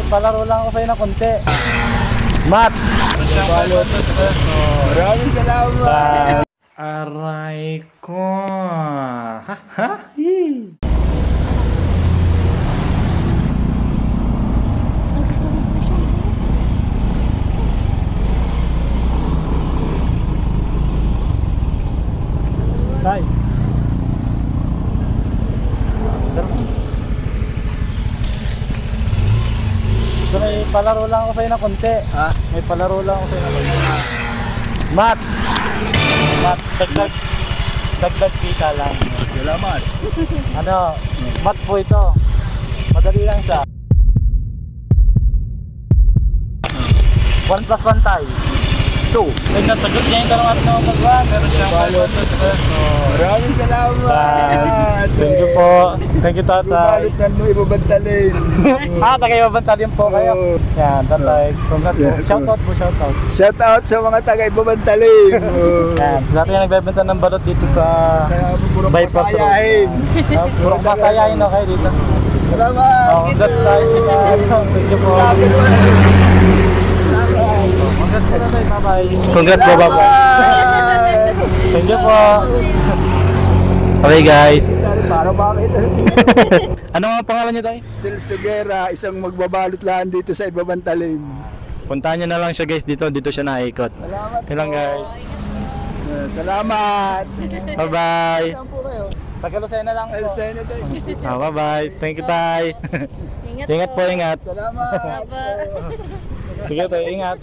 palaro lang ako sa'yo na konti. Mat! Maraming salamat. Aray ko. Ha? Tay. So may palaro lang ako sa'yo na konti. Ha? May palaro lang ako sa'yo na konti. Mat! Mat, dagdag kita lang. Salamat. Ano, mat po ito. Madali lang siya. 1 plus 1 tayo. 2. Ay, natagot niya yung dalawang na magwa. Meron siyang Balot. Maraming salamat. Thank you po. Thank you, tatay. Balot na mo ibabantalin. Tagay-babantalin po kayo. Yan, tatay. Congrats po. Shoutout po, shoutout. Shout out sa mga taga-ibabantalin. Yan, dati yung nagbebenta ng balot dito sa Purong Bypass Road. pasayahin. Purong pasayahin, okay, dito. Salamat. Congrats tayo. Thank you po. Congrats po, tatay. Bye-bye. Congrats po, bye-bye. Thank you po. Okay, guys. Para bakit? Ano nga pangalan niyo, tay? Sil Segura, isang magbabalot lang dito sa Ibabantalim. Puntahan niyo na lang siya, guys, dito siya naikot. Salamat. Ilang guys. Salamat. Bye-bye. Saan po kayo? Tagalusay na lang po. Alisay na tayo. Bye-bye. Thank you, tay. Ingat po, ingat. Salamat. Sige, tay, ingat.